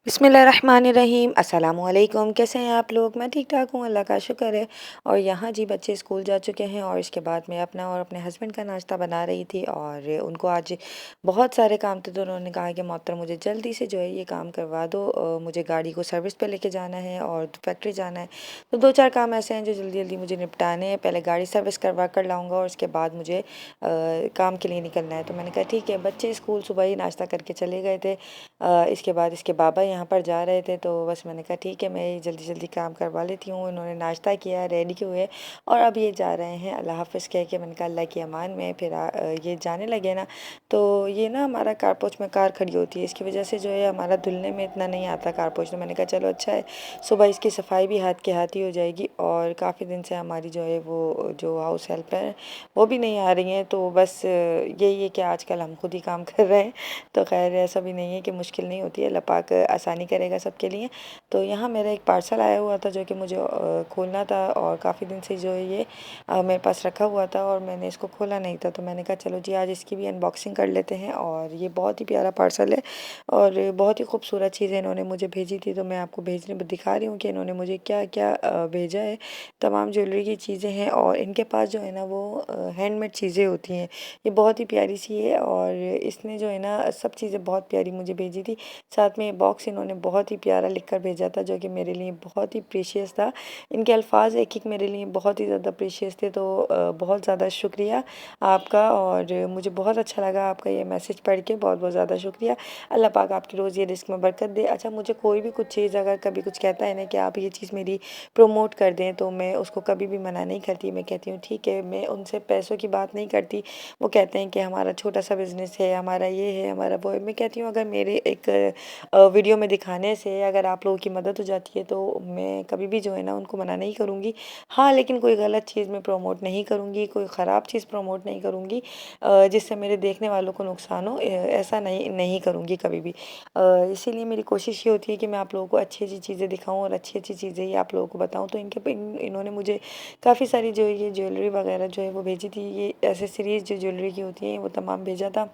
बिस्मिल्लाहिर्रहमानिर्रहीम अस्सलामुअलैकुम। कैसे हैं आप लोग? मैं ठीक ठाक हूँ, अल्लाह का शुक्र है। और यहाँ जी बच्चे स्कूल जा चुके हैं और इसके बाद मैं अपना और अपने हस्बैंड का नाश्ता बना रही थी और उनको आज बहुत सारे काम थे तो उन्होंने कहा कि मोहतरम मुझे जल्दी से जो है ये काम करवा दो। मुझे गाड़ी को सर्विस पे लेके जाना है और फैक्ट्री जाना है, तो दो चार काम ऐसे हैं जो जल्दी जल्दी मुझे निपटाने हैं। पहले गाड़ी सर्विस करवा कर लाऊँगा और उसके बाद मुझे काम के लिए निकलना है। तो मैंने कहा ठीक है। बच्चे स्कूल सुबह ही नाश्ता करके चले गए थे। इसके बाद इसके बाबा यहाँ पर जा रहे थे, तो बस मैंने कहा ठीक है मैं जल्दी जल्दी काम करवा लेती हूँ। इन्होंने नाश्ता किया, रेडी हुए और अब ये जा रहे हैं अल्लाह हाफ़िज़ कह के। मैंने कहा अल्लाह की अमान में। फिर ये जाने लगे ना, तो ये ना हमारा कारपोच में कार खड़ी होती है, इसकी वजह से जो है हमारा धुलने में इतना नहीं आता कारपोच। तो मैंने कहा चलो अच्छा है, सुबह इसकी सफाई भी हाथ के हाथ ही हो जाएगी। और काफ़ी दिन से हमारी जो है वो जो हाउस हेल्प है वो भी नहीं आ रही हैं, तो बस यही है कि आजकल हम खुद ही काम कर रहे हैं। तो खैर ऐसा भी नहीं है कि मुश्किल नहीं होती है, अल्लाह पाक आसानी करेगा सबके लिए। तो यहाँ मेरा एक पार्सल आया हुआ था जो कि मुझे खोलना था और काफ़ी दिन से जो है ये मेरे पास रखा हुआ था और मैंने इसको खोला नहीं था। तो मैंने कहा चलो जी आज इसकी भी अनबॉक्सिंग कर लेते हैं। और ये बहुत ही प्यारा पार्सल है और बहुत ही खूबसूरत चीज़ें इन्होंने मुझे भेजी थी। तो मैं आपको भेजने दिखा रही हूँ कि इन्होंने मुझे क्या क्या भेजा है। तमाम ज्वेलरी की चीज़ें हैं और इनके पास जो है ना वो हैंडमेड चीज़ें होती हैं। ये बहुत ही प्यारी सी है और इसने जो है ना सब चीज़ें बहुत प्यारी मुझे भेजी थी। साथ में ये बॉक्स इन्होंने बहुत ही प्यारा लिख कर भेजा था जो कि मेरे लिए बहुत ही प्रीशियस था। इनके अल्फाज एक एक मेरे लिए बहुत ही ज़्यादा प्रीशियस थे। तो बहुत ज़्यादा शुक्रिया आपका और मुझे बहुत अच्छा लगा आपका ये मैसेज पढ़ के। बहुत बहुत ज़्यादा शुक्रिया। अल्लाह पाक आपकी रोज़ी रिस्क में बरकत दे। अच्छा, मुझे कोई भी कुछ चीज़ अगर कभी कुछ कहता है ना कि आप ये चीज़ मेरी प्रमोट कर दें, तो मैं उसको कभी भी मना नहीं करती। मैं कहती हूँ ठीक है। मैं उनसे पैसों की बात नहीं करती। वो कहते हैं कि हमारा छोटा सा बिज़नेस है, हमारा ये है, हमारा वो है। मैं कहती हूँ अगर मेरे एक वीडियो में दिखाने से अगर आप लोगों की मदद हो जाती है तो मैं कभी भी जो है ना उनको मना नहीं करूँगी। हाँ, लेकिन कोई गलत चीज़ मैं प्रमोट नहीं करूँगी, कोई ख़राब चीज़ प्रमोट नहीं करूँगी जिससे मेरे देखने वालों को नुकसान हो। ऐसा नहीं नहीं करूँगी कभी भी। इसीलिए मेरी कोशिश ये होती है कि मैं आप लोगों को अच्छी अच्छी चीज़ें दिखाऊँ और अच्छी अच्छी चीज़ें ही आप लोगों को बताऊँ। तो इन्होंने मुझे काफ़ी सारी जो ये ज्वेलरी वगैरह जो है वो भेजी थी। ये एसेसरीज़ जो ज्वेलरी की होती हैं वो तमाम भेजा था।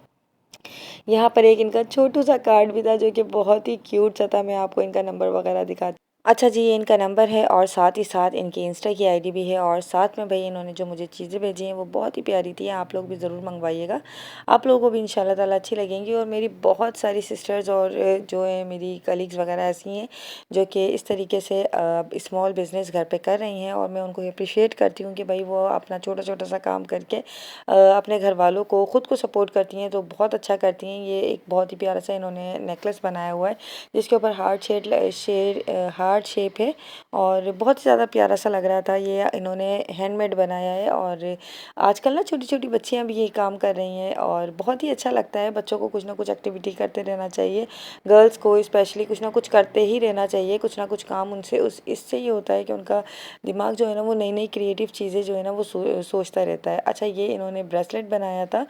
यहाँ पर एक इनका छोटू सा कार्ड भी था जो कि बहुत ही क्यूट सा था। मैं आपको इनका नंबर वगैरह दिखा। अच्छा जी, ये इनका नंबर है और साथ ही साथ इनकी इंस्टा की आईडी भी है। और साथ में भाई इन्होंने जो मुझे चीज़ें भेजी हैं वो बहुत ही प्यारी थी। आप लोग भी ज़रूर मंगवाइएगा, आप लोगों को भी इंशाल्लाह ताला अच्छी लगेंगी। और मेरी बहुत सारी सिस्टर्स और जो है मेरी कलीग्स वगैरह ऐसी हैं जो कि इस तरीके से स्मॉल बिज़नेस घर पे कर रही हैं और मैं उनको अप्रिशिएट करती हूँ कि भाई वो अपना छोटा छोटा सा काम करके अपने घर वालों को ख़ुद को सपोर्ट करती हैं, तो बहुत अच्छा करती हैं। ये एक बहुत ही प्यारा सा इन्होंने नेकलेस बनाया हुआ है जिसके ऊपर हार्ट शेप है और बहुत ही ज़्यादा प्यारा सा लग रहा था। ये इन्होंने हैंडमेड बनाया है और आजकल ना छोटी छोटी बच्चियां भी ये काम कर रही हैं और बहुत ही अच्छा लगता है। बच्चों को कुछ ना कुछ एक्टिविटी करते रहना चाहिए, गर्ल्स को स्पेशली कुछ ना कुछ करते ही रहना चाहिए। कुछ ना कुछ काम उनसे उस इससे ये होता है कि उनका दिमाग जो है ना वो नई नई क्रिएटिव चीज़ें जो है ना वो सोचता रहता है। अच्छा, ये इन्होंने ब्रेसलेट बनाया था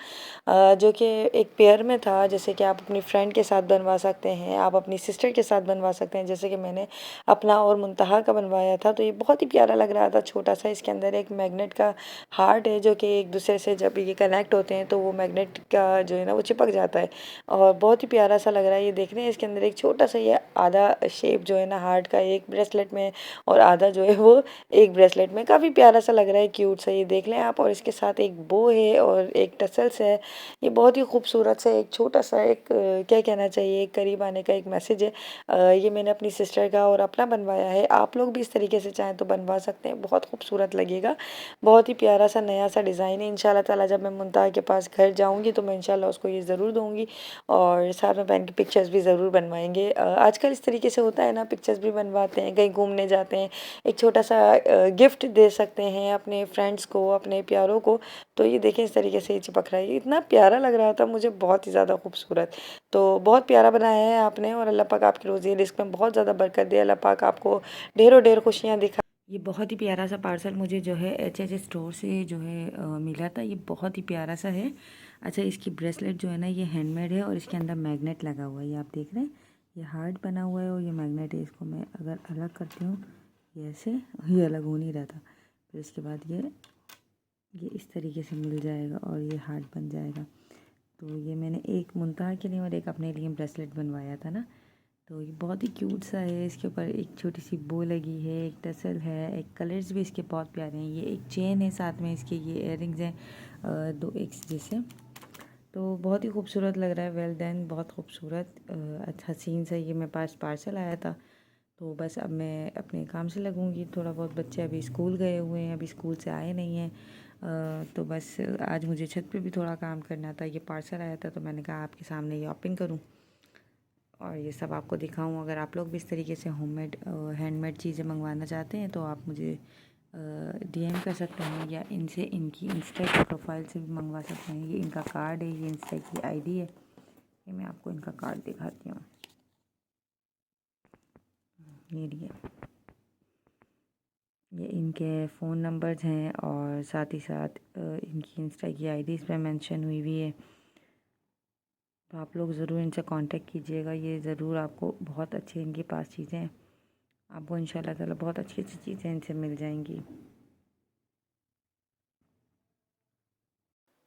जो कि एक पेयर में था। जैसे कि आप अपनी फ्रेंड के साथ बनवा सकते हैं, आप अपनी सिस्टर के साथ बनवा सकते हैं, जैसे कि मैंने अपना और मुंतहा का बनवाया था। तो ये बहुत ही प्यारा लग रहा था, छोटा सा। इसके अंदर एक मैग्नेट का हार्ट है जो कि एक दूसरे से जब ये कनेक्ट होते हैं तो वो मैग्नेट का जो है ना वो चिपक जाता है और बहुत ही प्यारा सा लग रहा है। ये देखने हैं इसके अंदर एक छोटा सा ये आधा शेप जो है ना हार्ट का एक ब्रेसलेट में और आधा जो है वो एक ब्रेसलेट में। काफ़ी प्यारा सा लग रहा है, क्यूट सा। ये देख लें आप। और इसके साथ एक बो है और एक टसल्स है। ये बहुत ही खूबसूरत सा एक छोटा सा एक क्या कहना चाहिए, एक करीब आने का एक मैसेज है। ये मैंने अपनी सिस्टर का और अपना बनवाया है। आप लोग भी इस तरीके से चाहें तो बनवा सकते हैं, बहुत खूबसूरत लगेगा। बहुत ही प्यारा सा नया सा डिज़ाइन है। इंशाल्लाह ताला जब मैं मुमताज़ के पास घर जाऊंगी तो मैं इंशाल्लाह उसको ये ज़रूर दूंगी और साथ में पहन के पिक्चर्स भी ज़रूर बनवाएंगे। आजकल इस तरीके से होता है ना, पिक्चर्स भी बनवाते हैं, कहीं घूमने जाते हैं, एक छोटा सा गिफ्ट दे सकते हैं अपने फ्रेंड्स को, अपने प्यारों को। तो ये देखें इस तरीके से ये चिपक रहा है। ये इतना प्यारा लग रहा था मुझे, बहुत ही ज़्यादा खूबसूरत। तो बहुत प्यारा बनाया है आपने और अल्लाह पाक आपकी रोज़ी रिस्क में बहुत ज़्यादा बरकत दे। अल्लाह पाक आपको ढेरों ढेर खुशियाँ दिखा। ये बहुत ही प्यारा सा पार्सल मुझे जो है एच स्टोर से जो है मिला था। ये बहुत ही प्यारा सा है। अच्छा, इसकी ब्रेसलेट जो है ना ये हैंडमेड है और इसके अंदर मैग्नेट लगा हुआ है, ये आप देख रहे हैं। ये हार्ट बना हुआ है और ये मैग्नेट है। इसको मैं अगर अलग करती हूँ ये ऐसे, ये अलग हो नहीं रहा था। फिर इसके बाद ये इस तरीके से मिल जाएगा और ये हार्ट बन जाएगा। तो ये मैंने एक मुंतहा के लिए और एक अपने लिए ब्रेसलेट बनवाया था ना, तो ये बहुत ही क्यूट सा है। इसके ऊपर एक छोटी सी बो लगी है, एक टसल है, एक कलर्स भी इसके बहुत प्यारे हैं। ये एक चेन है, साथ में इसके ये इयररिंग्स हैं, दो एक जैसे। तो बहुत ही खूबसूरत लग रहा है। वेल डन, बहुत खूबसूरत, अच्छा हसीन सा ये मेरे पास पार्सल आया था। तो बस अब मैं अपने काम से लगूंगी। थोड़ा बहुत बच्चे अभी स्कूल गए हुए हैं, अभी स्कूल से आए नहीं हैं। तो बस आज मुझे छत पे भी थोड़ा काम करना था। ये पार्सल आया था तो मैंने कहा आपके सामने ये ओपन करूं और ये सब आपको दिखाऊं। अगर आप लोग भी इस तरीके से होममेड हैंडमेड चीज़ें मंगवाना चाहते हैं तो आप मुझे डीएम कर सकते हैं, या इनसे इनकी इंस्टा की प्रोफाइल से भी मंगवा सकते हैं। ये इनका कार्ड है, ये इंस्टा की आईडी है। ये मैं आपको इनका कार्ड दिखाती हूँ। ये लिए, ये इनके फ़ोन नंबर्स हैं और साथ ही साथ इनकी इंस्टा की आईडी इस पर मेंशन हुई हुई है। तो आप लोग ज़रूर इनसे कांटेक्ट कीजिएगा। ये ज़रूर आपको बहुत अच्छी इनके पास चीज़ें हैं, आपको इंशाल्लाह ताला बहुत अच्छी अच्छी चीज़ें इनसे मिल जाएंगी।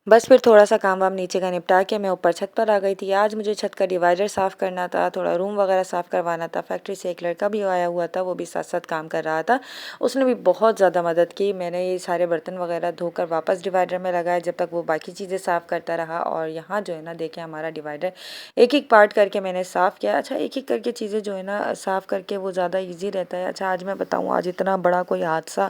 बस फिर थोड़ा-सा काम वाम नीचे का निपटा के मैं ऊपर छत पर आ गई थी। आज मुझे छत का डिवाइडर साफ़ करना था, थोड़ा रूम वगैरह साफ़ करवाना था। फैक्ट्री से एक लड़का भी आया हुआ था, वो भी साथ-साथ काम कर रहा था। उसने भी बहुत ज़्यादा मदद की। मैंने ये सारे बर्तन वगैरह धोकर वापस डिवाइडर में लगाए जब तक वो बाकी चीज़ें साफ़ करता रहा। और यहाँ जो है ना, देखें हमारा डिवाइडर एक-एक पार्ट करके मैंने साफ़ किया। अच्छा, एक-एक करके चीज़ें जो है ना साफ़ करके वो ज़्यादा ईज़ी रहता है। अच्छा, आज मैं बताऊँ, आज इतना बड़ा कोई हादसा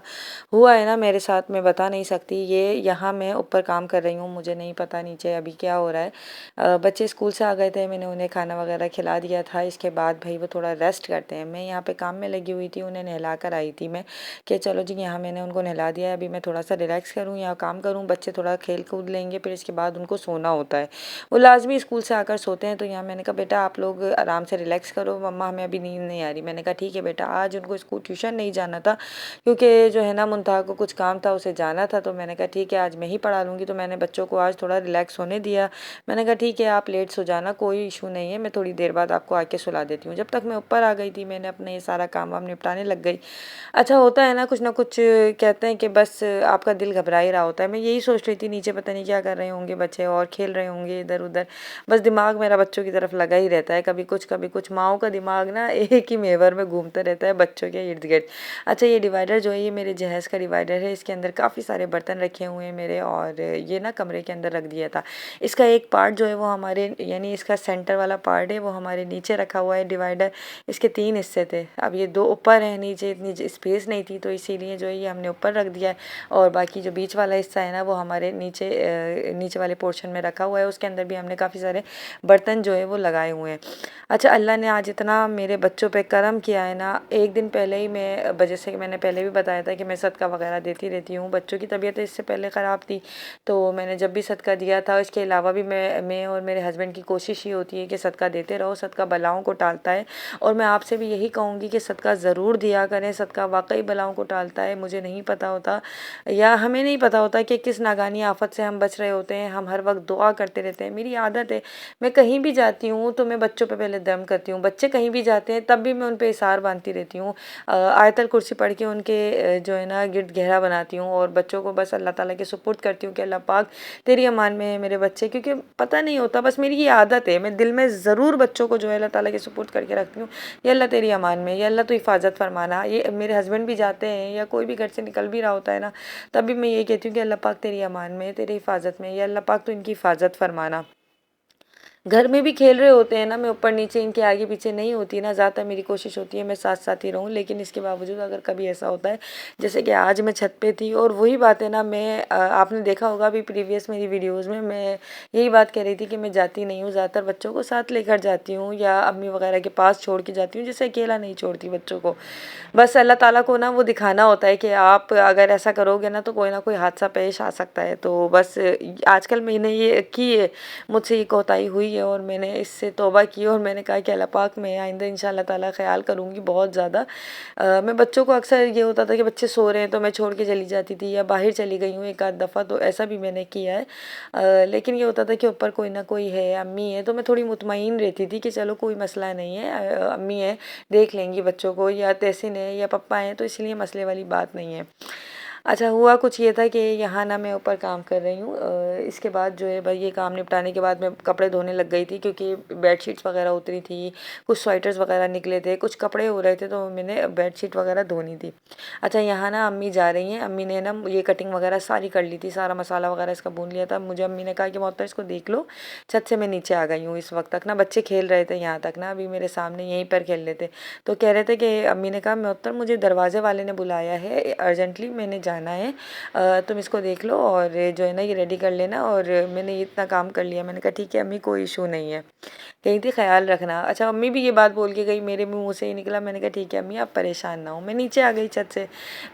हुआ है ना मेरे साथ, मैं बता नहीं सकती। ये यहाँ मैं ऊपर काम कर रही हूँ, मुझे नहीं पता नीचे अभी क्या हो रहा है। बच्चे स्कूल से आ गए थे, मैंने उन्हें खाना वगैरह खिला दिया था। इसके बाद भाई वो थोड़ा रेस्ट करते हैं। मैं यहाँ पे काम में लगी हुई थी, उन्हें नहला कर आई थी मैं, कि चलो जी यहाँ मैंने उनको नहला दिया है, अभी मैं थोड़ा सा रिलैक्स करूँ या काम करूँ। बच्चे थोड़ा खेल कूद लेंगे, फिर इसके बाद उनको सोना होता है। वो लाजमी स्कूल से आकर सोते हैं। तो यहाँ मैंने कहा बेटा आप लोग आराम से रिलैक्स करो, मम्मा हमें अभी नींद नहीं आ रही। मैंने कहा ठीक है बेटा। आज उनको स्कूल ट्यूशन नहीं जाना था क्योंकि जो है ना मुनतहा को कुछ काम था, उसे जाना था। तो मैंने कहा ठीक है आज मैं ही पढ़ा लूँगी। तो मैंने बच्चों को आज थोड़ा रिलैक्स होने दिया। मैंने कहा ठीक है आप लेट सो जाना, कोई इशू नहीं है, मैं थोड़ी देर बाद आपको आके सुला देती हूँ। जब तक मैं ऊपर आ गई थी, मैंने अपने ये सारा काम वाम निपटाने लग गई। अच्छा होता है ना, कुछ ना कुछ कहते हैं कि बस आपका दिल घबरा ही रहा होता है। मैं यही सोच रही थी नीचे पता नहीं क्या कर रहे होंगे बच्चे और खेल रहे होंगे इधर उधर। बस दिमाग मेरा बच्चों की तरफ लगा ही रहता है, कभी कुछ कभी कुछ। माओ का दिमाग ना एक ही मेवर में घूमता रहता है बच्चों के इर्द गिर्द। अच्छा, ये डिवाइडर जो है ये मेरे जहेज़ का डिवाइडर है। इसके अंदर काफ़ी सारे बर्तन रखे हुए हैं मेरे, और ये ना कमरे के अंदर रख दिया था। इसका एक पार्ट जो है वो हमारे, यानी इसका सेंटर वाला पार्ट है वो हमारे नीचे रखा हुआ है डिवाइडर। इसके 3 हिस्से थे, अब ये 2 ऊपर हैं, नीचे इतनी स्पेस नहीं थी तो इसीलिए जो है ये हमने ऊपर रख दिया है। और बाकी जो बीच वाला हिस्सा है ना वो हमारे नीचे नीचे वाले पोर्शन में रखा हुआ है। उसके अंदर भी हमने काफ़ी सारे बर्तन जो है वो लगाए हुए हैं। अच्छा, अल्लाह ने आज इतना मेरे बच्चों पे करम किया है ना। एक दिन पहले ही मैं, जैसे कि मैंने पहले भी बताया था कि मैं सदका वगैरह देती रहती हूँ। बच्चों की तबीयत इससे पहले ख़राब थी तो मैंने जब भी सदका दिया था, इसके अलावा भी मैं और मेरे हस्बैंड की कोशिश ही होती है कि सदका देते रहो, सदका बलाओं को टालता है। और मैं आपसे भी यही कहूँगी कि सदका ज़रूर दिया करें, सदका वाकई बलाओं को टालता है। मुझे नहीं पता होता या हमें नहीं पता होता कि किस नागानी आफत से हम बच रहे होते हैं। हम हर वक्त दुआ करते रहते हैं। मेरी आदत है, मैं कहीं भी जाती हूँ तो मैं बच्चों पे पहले दम करती हूँ। बच्चे कहीं भी जाते हैं तब भी मैं उन पे इशार बांधती रहती हूँ। आयतल कुर्सी पढ़ के उनके जो है ना गिरद गहरा बनाती हूँ और बच्चों को बस अल्लाह ताला के सुपुर्द करती हूँ कि अल्लाह पाक तेरी अमान में है मेरे बच्चे। क्योंकि पता नहीं होता, बस मेरी ये आदत है, मैं दिल में ज़रूर बच्चों को जो है अल्लाह ताला के सुपुर्द करके रखती हूँ। या अल्लाह तेरी अमान में, या अल्लाह तू हिफाजत फरमाना। ये मेरे हस्बैंड भी जाते हैं या कोई भी घर से निकल भी रहा होता है ना, तब भी मैं ये कहती हूँ कि अल्लाह पाक तेरी अमान में, तेरी हिफाजत में, या अल्लाह पाक तू इनकी हिफाजत फरमाना। घर में भी खेल रहे होते हैं ना, मैं ऊपर नीचे इनके आगे पीछे नहीं होती ना, ज़्यादातर मेरी कोशिश होती है मैं साथ साथ ही रहूं। लेकिन इसके बावजूद अगर कभी ऐसा होता है, जैसे कि आज मैं छत पे थी और वही बात है ना, मैं आपने देखा होगा अभी प्रीवियस मेरी वीडियोस में मैं यही बात कह रही थी कि मैं जाती नहीं हूँ, ज़्यादातर बच्चों को साथ लेकर जाती हूँ या अम्मी वगैरह के पास छोड़ के जाती हूँ, जैसे अकेला नहीं छोड़ती बच्चों को। बस अल्लाह ताला को ना वो दिखाना होता है कि आप अगर ऐसा करोगे ना तो कोई ना कोई हादसा पेश आ सकता है। तो बस आजकल मैंने ये की है, मुझसे ये कोताही हुई है और मैंने इससे तौबा की और मैंने कहा कि अल्लाह पाक मैं आइंदा इंशाल्लाह ताला ख्याल करूँगी बहुत ज़्यादा। मैं बच्चों को अक्सर ये होता था कि बच्चे सो रहे हैं तो मैं छोड़ के चली जाती थी या बाहर चली गई हूँ एक आध दफ़ा, तो ऐसा भी मैंने किया है। लेकिन ये होता था कि ऊपर कोई ना कोई है, अम्मी है, तो मैं थोड़ी मुतमईन रहती थी कि चलो कोई मसला नहीं है, अम्मी है देख लेंगी बच्चों को, या तहसीन है या पप्पा हैं, तो इसलिए मसले वाली बात नहीं है। अच्छा, हुआ कुछ ये था कि यहाँ ना मैं ऊपर काम कर रही हूँ, इसके बाद जो है भाई ये काम निपटाने के बाद मैं कपड़े धोने लग गई थी, क्योंकि बेडशीट्स वगैरह उतरी थी, कुछ स्वेटर्स वगैरह निकले थे, कुछ कपड़े हो रहे थे, तो मैंने बेडशीट वगैरह धोनी थी। अच्छा, यहाँ ना अम्मी जा रही हैं, अम्मी ने ना ये कटिंग वगैरह सारी कर ली थी, सारा मसाला वगैरह इसका भून लिया था। मुझे अम्मी ने कहा कि मोहतर इसको देख लो। छत से मैं नीचे आ गई हूँ, इस वक्त तक ना बच्चे खेल रहे थे, यहाँ तक ना अभी मेरे सामने यहीं पर खेल रहे थे। तो कह रहे थे कि अम्मी ने कहा मोहतर मुझे दरवाजे वाले ने बुलाया है अर्जेंटली, मैंने जाना है, तुम इसको देख लो और जो है ना ये रेडी कर लेना, और मैंने ये इतना काम कर लिया। मैंने कहा ठीक है अम्मी, कोई इशू नहीं है, कही थी ख्याल रखना। अच्छा, अम्मी भी ये बात बोल के गई, मेरे मुंह से ही निकला। मैंने कहा ठीक है अम्मी, आप परेशान ना हो। मैं नीचे आ गई छत से,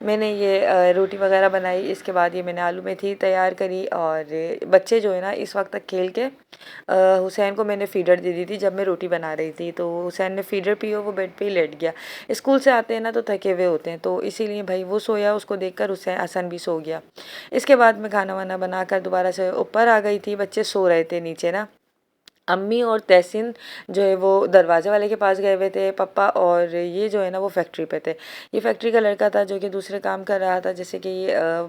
मैंने ये रोटी वगैरह बनाई, इसके बाद ये मैंने आलू मेथी तैयार करी, और बच्चे जो है ना इस वक्त तक खेल के हुसैन को मैंने फ़ीडर दे दी थी जब मैं रोटी बना रही थी, तो हुसैन ने फ़ीडर पी और वो बेड पे ही लेट गया। स्कूल से आते हैं ना तो थके हुए होते हैं, तो इसीलिए भाई वो सोया, उसको देखकर हुसैन हसन भी सो गया। इसके बाद मैं खाना वाना बनाकर दोबारा से ऊपर आ गई थी, बच्चे सो रहे थे नीचे ना। अम्मी और तहसीन जो है वो दरवाजे वाले के पास गए हुए थे, पापा और ये जो है ना वो फैक्ट्री पे थे। ये फैक्ट्री का लड़का था जो कि दूसरे काम कर रहा था, जैसे कि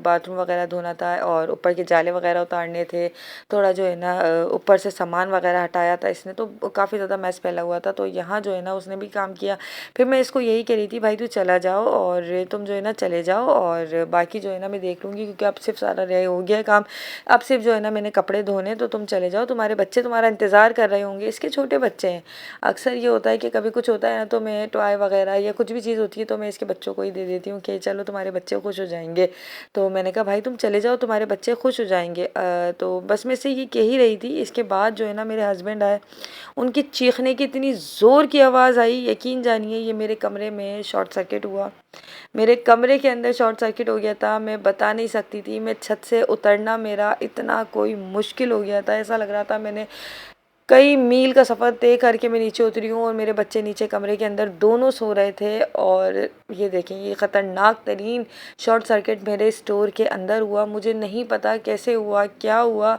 बाथरूम वगैरह धोना था और ऊपर के जाले वगैरह उतारने थे, थोड़ा जो है ना ऊपर से सामान वगैरह हटाया था इसने, तो काफ़ी ज़्यादा मैस फैला हुआ था, तो यहाँ जो है ना उसने भी काम किया। फिर मैं इसको यही कह रही थी भाई तू चला जाओ और तुम जो है ना चले जाओ, और बाकी जो है ना मैं देख लूँगी, क्योंकि अब सिर्फ सारा रह हो गया है काम, अब सिर्फ जो है ना मैंने कपड़े धोने, तो तुम चले जाओ, तुम्हारे बच्चे तुम्हारा इंतज़ार कर रहे होंगे। इसके छोटे बच्चे हैं, अक्सर ये होता है कि कभी कुछ होता है ना तो मैं टॉय वगैरह या कुछ भी चीज़ होती है तो मैं इसके बच्चों को ही दे देती हूँ कि चलो तुम्हारे बच्चे खुश हो जाएंगे। तो मैंने कहा भाई तुम चले जाओ, तुम्हारे बच्चे खुश हो जाएंगे। तो बस मैं से ये कह ही रही थी, इसके बाद जो है ना मेरे हस्बैंड आए, उनकी चीखने की इतनी ज़ोर की आवाज़ आई, यकीन जानिए ये मेरे कमरे में शॉर्ट सर्किट हुआ, मेरे कमरे के अंदर शॉर्ट सर्किट हो गया था। मैं बता नहीं सकती थी, मैं छत से उतरना मेरा इतना कोई मुश्किल हो गया था, ऐसा लग रहा था मैंने कई मील का सफ़र तय करके मैं नीचे उतरी हूँ, और मेरे बच्चे नीचे कमरे के अंदर दोनों सो रहे थे। और ये देखें, ये ख़तरनाक तरीन शॉर्ट सर्किट मेरे स्टोर के अंदर हुआ, मुझे नहीं पता कैसे हुआ, क्या हुआ।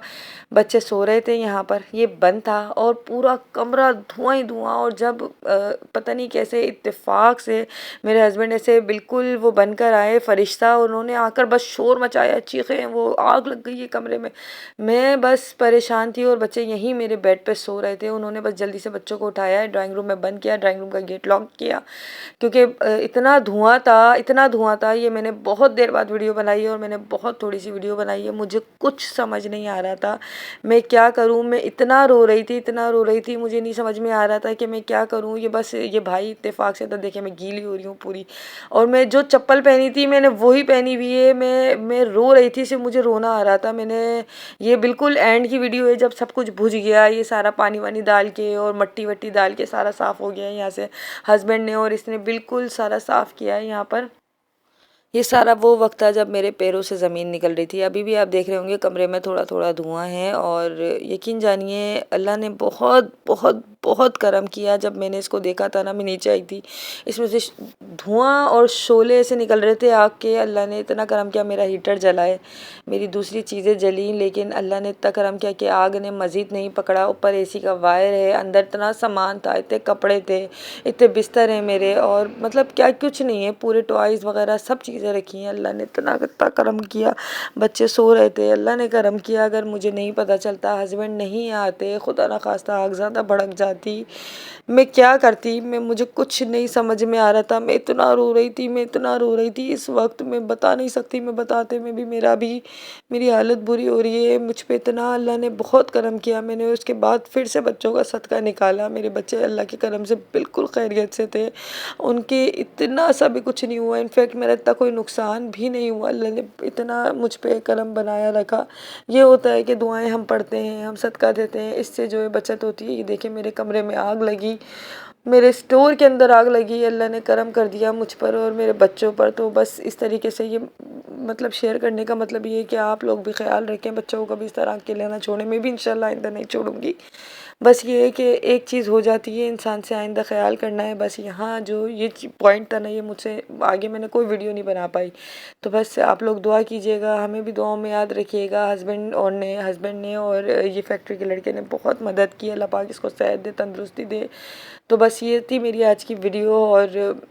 बच्चे सो रहे थे यहाँ पर, ये बंद था और पूरा कमरा धुआं ही धुआं। और जब पता नहीं कैसे इत्तेफाक से मेरे हस्बैंड ऐसे बिल्कुल वो बनकर आए फरिश्ता, उन्होंने आकर बस शोर मचाया, चीखें, वो आग लग गई है कमरे में। मैं बस परेशान थी और बच्चे यहीं मेरे बेड पे सो रहे थे। उन्होंने बस जल्दी से बच्चों को उठाया, ड्राइंग रूम में बंद किया, ड्राइंग रूम का गेट लॉक किया, क्योंकि इतना धुआं था, इतना धुआं था। ये मैंने बहुत देर बाद वीडियो बनाई है और मैंने बहुत थोड़ी सी वीडियो बनाई है, मुझे कुछ समझ नहीं आ रहा था मैं क्या करूँ। मैं इतना रो रही थी, इतना रो रही थी, मुझे नहीं समझ में आ रहा था कि मैं क्या करूँ। ये बस ये भाई इत्तेफाक से था, देखे मैं गीली हो रही हूँ पूरी, और मैं जो चप्पल पहनी थी मैंने वही पहनी हुई है। मैं रो रही थी, सिर्फ मुझे रोना आ रहा था। मैंने ये बिल्कुल एंड की वीडियो है जब सब कुछ बुझ गया, ये सारा पानी वानी डाल के और मट्टी वट्टी डाल के सारा साफ़ हो गया है यहाँ से हस्बैंड ने, और इसने बिल्कुल सारा साफ़ किया है यहाँ पर। ये सारा वो वक्त था जब मेरे पैरों से ज़मीन निकल रही थी। अभी भी आप देख रहे होंगे कमरे में थोड़ा थोड़ा धुआं है, और यकीन जानिए अल्लाह ने बहुत बहुत बहुत करम किया। जब मैंने इसको देखा था ना, मैं नीचे आई थी, इसमें से धुआं और शोले ऐसे निकल रहे थे आग के। अल्लाह ने इतना करम किया, मेरा हीटर जलाए, मेरी दूसरी चीज़ें जली, लेकिन अल्लाह ने इतना करम किया कि आग ने मज़ीद नहीं पकड़ा। ऊपर एसी का वायर है, अंदर इतना सामान था, इतने कपड़े थे, इतने बिस्तर हैं मेरे, और मतलब क्या कुछ नहीं है, पूरे टॉयज़ वगैरह सब चीज़ें रखी हैं। अल्लाह ने इतना करम किया, बच्चे सो रहे थे, अल्लाह ने करम किया। अगर मुझे नहीं पता चलता, हस्बैंड नहीं आते, खुदा न खास्ता आग ज़्यादा भड़क जाती, मैं क्या करती। मुझे कुछ नहीं समझ में आ रहा था। मैं इतना रो रही थी, मैं इतना रो रही थी, इस वक्त मैं बता नहीं सकती। मैं बताते में भी मेरी हालत बुरी हो रही है। मुझ पे इतना अल्लाह ने बहुत करम किया। मैंने उसके बाद फिर से बच्चों का सदका निकाला। मेरे बच्चे अल्लाह के करम से बिल्कुल खैरियत से थे, उनके इतना सा भी कुछ नहीं हुआ। इनफैक्ट मेरा इतना कोई नुकसान भी नहीं हुआ। अल्लाह ने इतना मुझ पे करम बनाया रखा। ये होता है कि दुआएं हम पढ़ते हैं, हम सदका देते हैं, इससे जो है बचत होती है। ये देखिए मेरे कमरे में आग लगी, मेरे स्टोर के अंदर आग लगी, अल्लाह ने करम कर दिया मुझ पर और मेरे बच्चों पर। तो बस इस तरीके से ये मतलब शेयर करने का मतलब ये है कि आप लोग भी ख्याल रखें, बच्चों को कभी इस तरह अकेले ना छोड़ें। मैं भी इंशाल्लाह आइंदा नहीं छोड़ूंगी। बस ये है कि एक चीज़ हो जाती है, इंसान से आइंदा ख्याल करना है। बस यहाँ जो ये पॉइंट था ना, ये मुझसे आगे मैंने कोई वीडियो नहीं बना पाई। तो बस आप लोग दुआ कीजिएगा, हमें भी दुआओं में याद रखिएगा। हस्बैंड ने और ये फैक्ट्री के लड़के ने बहुत मदद की। अल्लाह पाक इसको सेहत दे, तंदुरुस्ती दे। तो बस ये थी मेरी आज की वीडियो, और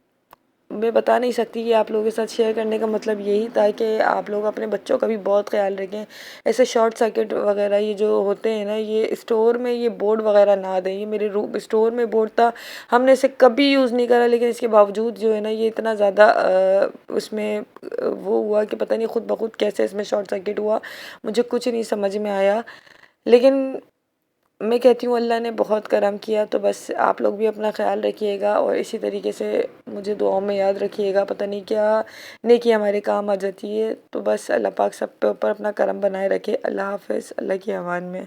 मैं बता नहीं सकती कि आप लोगों के साथ शेयर करने का मतलब यही था कि आप लोग अपने बच्चों का भी बहुत ख्याल रखें। ऐसे शॉर्ट सर्किट वगैरह ये जो होते हैं ना, ये स्टोर में ये बोर्ड वगैरह ना दें। ये मेरे रूम स्टोर में बोर्ड था, हमने इसे कभी यूज़ नहीं करा, लेकिन इसके बावजूद जो है ना ये इतना ज़्यादा उसमें वो हुआ कि पता नहीं खुद ब खुद कैसे इसमें शॉर्ट सर्किट हुआ, मुझे कुछ नहीं समझ में आया। लेकिन मैं कहती हूँ अल्लाह ने बहुत करम किया, तो बस आप लोग भी अपना ख्याल रखिएगा और इसी तरीके से मुझे दुआओं में याद रखिएगा। पता नहीं क्या नेकी हमारे काम आ जाती है। तो बस अल्लाह पाक सब पे ऊपर अपना करम बनाए रखे। अल्लाह हाफ़िज़, अल्लाह की अमान में।